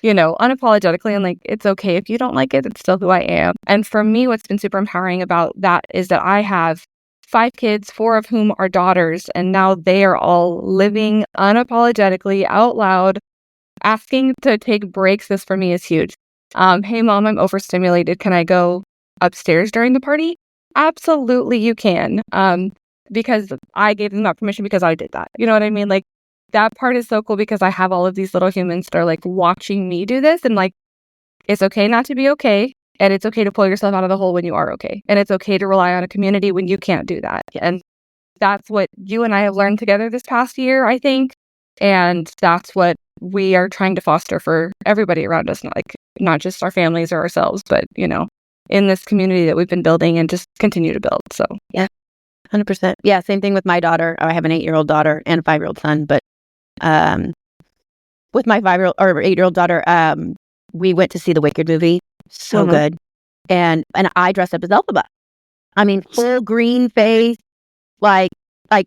unapologetically, and like, it's okay if you don't like it. It's still who I am. And for me, what's been super empowering about that is that I have 5 kids, 4 of whom are daughters. And now they are all living unapologetically out loud, asking to take breaks. This for me is huge. Hey, Mom, I'm overstimulated. Can I go upstairs during the party? Absolutely, you can. Because I gave them that permission because I did that. You know what I mean? Like, that part is so cool because I have all of these little humans that are like watching me do this, and like, it's okay not to be okay. And it's okay to pull yourself out of the hole when you are okay. And it's okay to rely on a community when you can't do that. And that's what you and I have learned together this past year, I think. And that's what we are trying to foster for everybody around us, not just our families or ourselves, but, in this community that we've been building and just continue to build. So, yeah. 100%. Yeah, same thing with my daughter. I have an 8-year-old daughter and a 5-year-old son, but with my 5-year-old or 8-year-old daughter, we went to see the Wicked movie. So good. And I dressed up as Elphaba. I mean, full green face, like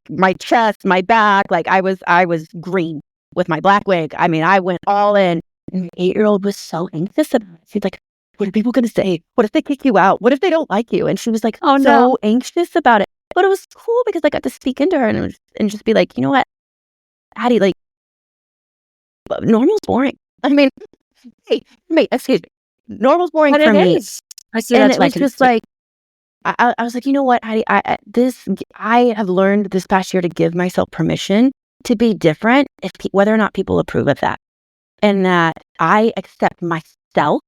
my chest, my back, like I was green with my black wig. I mean, I went all in. And the 8-year-old was so anxious about it. She's like, what are people going to say? What if they kick you out? What if they don't like you? And she was like, so anxious about it. But it was cool because I got to speak into her and just be like, you know what, Addie, like, normal's boring. I mean, hey, mate, excuse me. Normal's boring for me. I see And that's it was just like, I was like, you know what, Heidi, I have learned this past year to give myself permission to be different, whether or not people approve of that, and that I accept myself,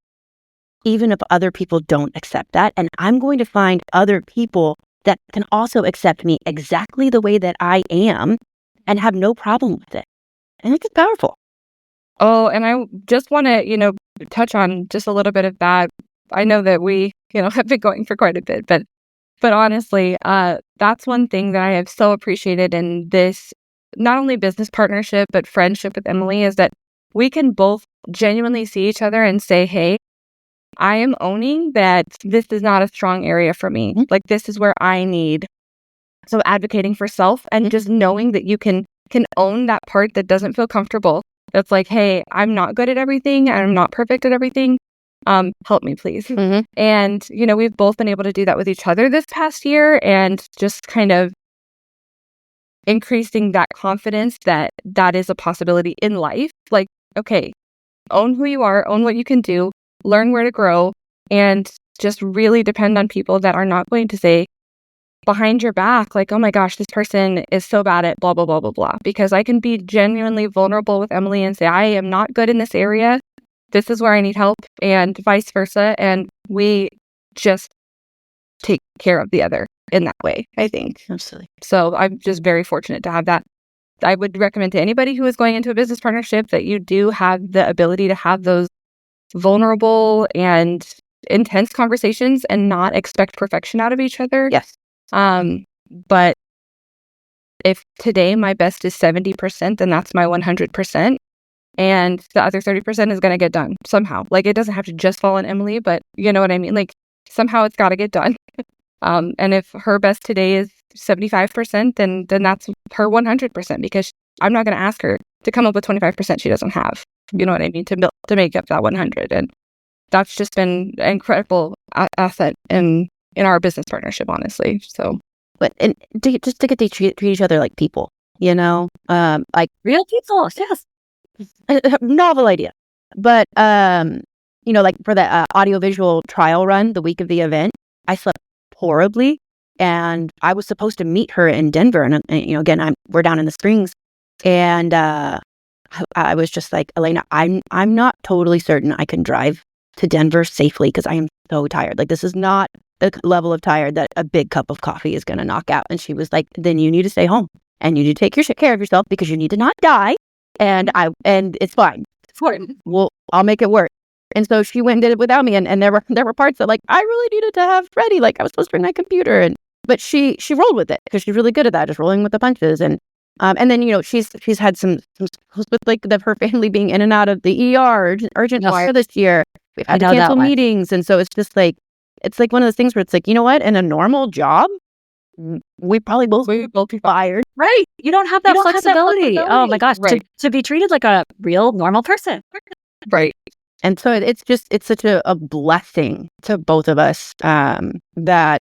even if other people don't accept that, and I'm going to find other people that can also accept me exactly the way that I am, and have no problem with it. I think it's powerful. Oh, and I just want to, touch on just a little bit of that. I know that we, have been going for quite a bit, but honestly, that's one thing that I have so appreciated in this, not only business partnership, but friendship with Emily, is that we can both genuinely see each other and say, hey, I am owning that this is not a strong area for me. Mm-hmm. Like, this is where I need. So advocating for self and just knowing that you can own that part that doesn't feel comfortable. That's like, hey, I'm not good at everything. I'm not perfect at everything. Help me, please. Mm-hmm. And, we've both been able to do that with each other this past year, and just kind of increasing that confidence that is a possibility in life. Like, okay, own who you are, own what you can do, learn where to grow, and just really depend on people that are not going to say behind your back, like, oh my gosh, this person is so bad at blah, blah, blah, blah, blah. Because I can be genuinely vulnerable with Emily and say, I am not good in this area. This is where I need help, and vice versa. And we just take care of the other in that way, I think. Absolutely. So I'm just very fortunate to have that. I would recommend to anybody who is going into a business partnership that you do have the ability to have those vulnerable and intense conversations and not expect perfection out of each other. Yes. But if today my best is 70%, then that's my 100%. And the other 30% is going to get done somehow. Like, it doesn't have to just fall on Emily, but you know what I mean? Like, somehow it's got to get done. And if her best today is 75%, then that's her 100%, because I'm not going to ask her to come up with 25% she doesn't have. You know what I mean? To make up that 100. And that's just been an incredible asset in our business partnership, honestly. So, but and just to get to treat each other like people, like real people. Yes. Novel idea, but like for the audiovisual trial run the week of the event, I slept horribly, and I was supposed to meet her in Denver, and again, we're down in the Springs, and I was just like, Elena, I'm not totally certain I can drive to Denver safely because I am so tired. Like, this is not the level of tired that a big cup of coffee is going to knock out. And she was like, then you need to stay home and you need to take care of yourself because you need to not die. And it's fine. It's fine. I'll make it work. And so she went and did it without me. And there were parts that, like, I really needed to have ready. Like, I was supposed to bring my computer, but she rolled with it because she's really good at that, just rolling with the punches. And then, she's had some struggles with, like, her family being in and out of the ER, urgent care this year. We've had to cancel meetings. And so it's just like, it's like one of those things where it's like, you know what? In a normal job, we probably both be fired. Right. You don't have that flexibility. Oh my gosh. Right. To be treated like a real normal person. Right. And so it's such a blessing to both of us that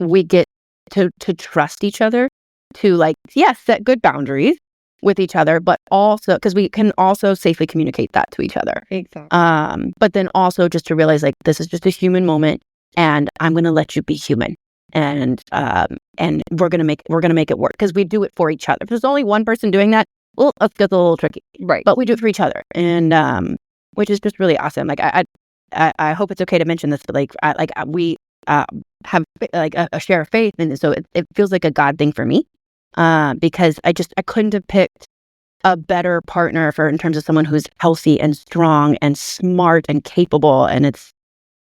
we get to trust each other, to, like, yes, set good boundaries with each other, but also because we can also safely communicate that to each other. Exactly. But then also just to realize, like, this is just a human moment, and I'm going to let you be human, and we're gonna make it work because we do it for each other. If there's only one person doing that, well, that gets a little tricky, right? But we do it for each other, and which is just really awesome. Like, I hope it's okay to mention this, but we have like a share of faith, and so it feels like a God thing for me. Because I couldn't have picked a better partner in terms of someone who's healthy and strong and smart and capable, and it's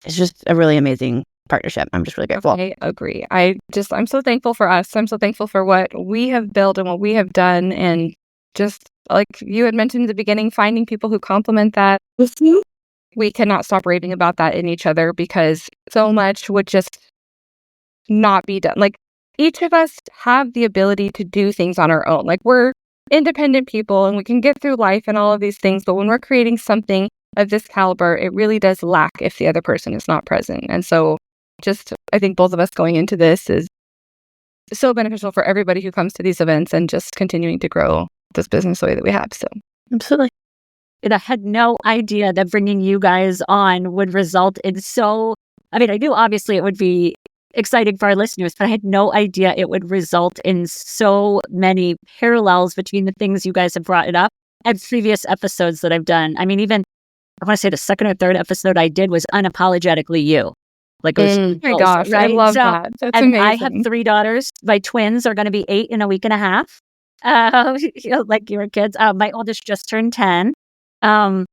just a really amazing partnership. I'm just really grateful. I agree. I'm so thankful for us. I'm so thankful for what we have built and what we have done, and just like you had mentioned in the beginning, finding people who complement that. We cannot stop raving about that in each other because so much would just not be done. Like, each of us have the ability to do things on our own. Like, we're independent people and we can get through life and all of these things. But when we're creating something of this caliber, it really does lack if the other person is not present. And so I think both of us going into this is so beneficial for everybody who comes to these events and just continuing to grow this business the way that we have. So absolutely. And I had no idea that bringing you guys on would result in so I mean, I knew obviously it would be exciting for our listeners, but I had no idea it would result in so many parallels between the things you guys have brought it up and previous episodes that I've done. I mean, even I want to say the second or third episode I did was unapologetically you. Like, it was Oh my gosh, right? I love that. That's and amazing. I have 3 daughters. My twins are going to be 8 in a week and a half. Like your kids. My oldest just turned 10. And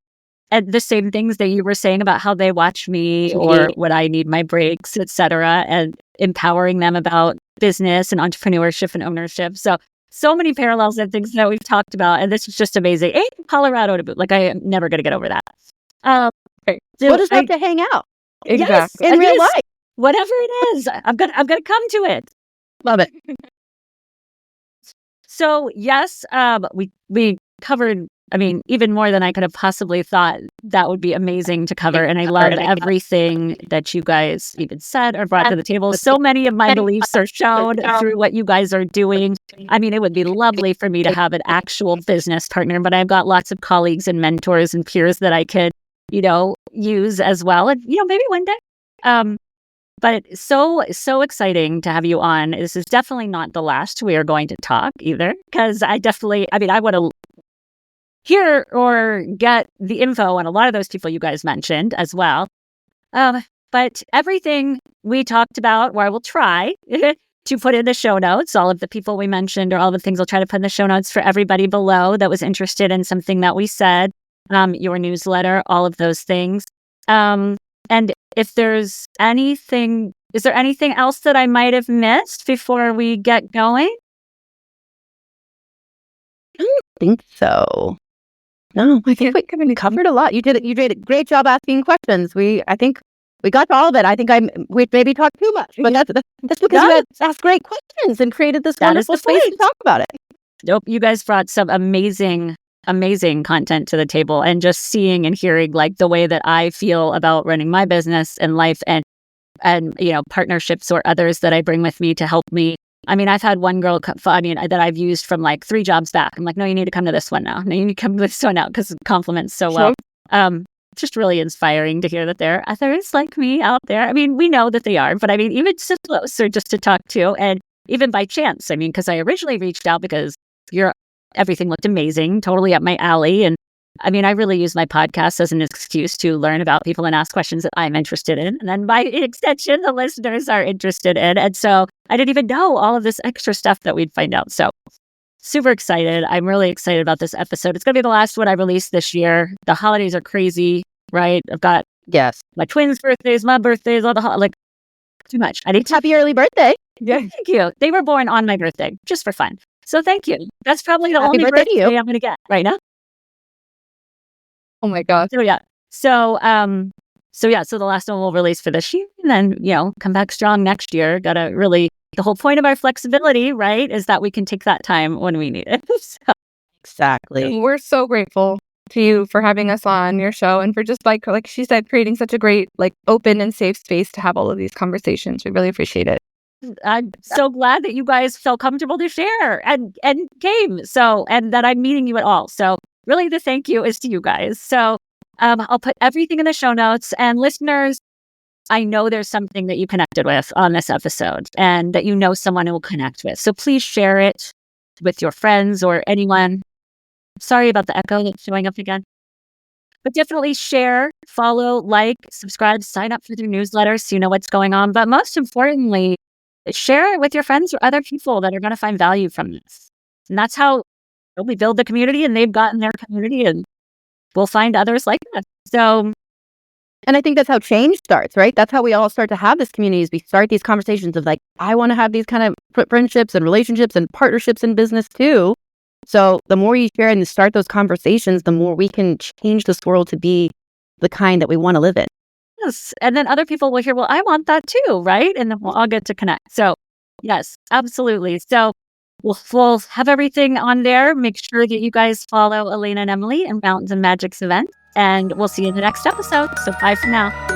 the same things that you were saying about how they watch me or when I need my breaks, etc., and empowering them about business and entrepreneurship and ownership. So many parallels and things that we've talked about, and this is just amazing. And Colorado to boot. Like, I am never going to get over that. We'll just have to hang out. Exactly. In real life. Whatever it is, I'm gonna come to it. Love it. So yes, we covered, I mean, even more than I could have possibly thought that would be amazing to cover. And I love everything that you guys even said or brought to the table. So many of my beliefs are shown through what you guys are doing. I mean, it would be lovely for me to have an actual business partner, but I've got lots of colleagues and mentors and peers that I could, use as well. And, maybe one day. But so exciting to have you on. This is definitely not the last we are going to talk either, because I want to hear or get the info on a lot of those people you guys mentioned as well. But everything we talked about, or I will try to put in the show notes, all of the people we mentioned or all the things I'll try to put in the show notes for everybody below that was interested in something that we said, your newsletter, all of those things. And if there's anything, is there anything else that I might have missed before we get going? I don't think so. No, I think we covered a lot. You did a great job asking questions. I think we got to all of it. I think we maybe talked too much, but that's because you had asked great questions and created this wonderful space to talk about it. Nope, you guys brought some amazing content to the table, and just seeing and hearing like the way that I feel about running my business and life and partnerships or others that I bring with me to help me. I mean, I've had one girl that I've used from like 3 jobs back. I'm like, no, you need to come to this one now. No, you need to come to this one now, because it complements so well. It's just really inspiring to hear that there are others like me out there. I mean, we know that they are, but I mean, even so closer just to talk to, and even by chance. I mean, because I originally reached out because everything looked amazing, totally up my alley. And I mean, I really use my podcast as an excuse to learn about people and ask questions that I'm interested in. And then by extension, the listeners are interested in. And so I didn't even know all of this extra stuff that we'd find out. So super excited. I'm really excited about this episode. It's going to be the last one I release this year. The holidays are crazy, right? I've got my twins' birthdays, my birthdays, all the too much. I need happy early birthday. Yeah, thank you. They were born on my birthday, just for fun. So thank you. That's probably the only birthday I'm going to get right now. Oh my God. So yeah. So the last one we'll release for this year, and then, come back strong next year. The whole point of our flexibility, right, is that we can take that time when we need it. So. Exactly. We're so grateful to you for having us on your show, and for just like she said, creating such a great, open and safe space to have all of these conversations. We really appreciate it. I'm so glad that you guys felt comfortable to share and came. So, and that I'm meeting you at all. So really the thank you is to you guys. So I'll put everything in the show notes, and listeners, I know there's something that you connected with on this episode and that someone who will connect with. So please share it with your friends or anyone. Sorry about the echo that's showing up again. But definitely share, follow, subscribe, sign up for their newsletter so you know what's going on. But most importantly, share it with your friends or other people that are going to find value from this. And that's how we build the community, and they've gotten their community, and we'll find others like that. So, and I think that's how change starts, right? That's how we all start to have this community, is we start these conversations of I want to have these kind of friendships and relationships and partnerships in business too. So the more you share and start those conversations, the more we can change this world to be the kind that we want to live in. Yes. And then other people will hear, well, I want that too, right? And then we'll all get to connect. So yes, absolutely. So we'll have everything on there. Make sure that you guys follow Elena and Emily and Mountains and Magic's event. And we'll see you in the next episode. So bye for now.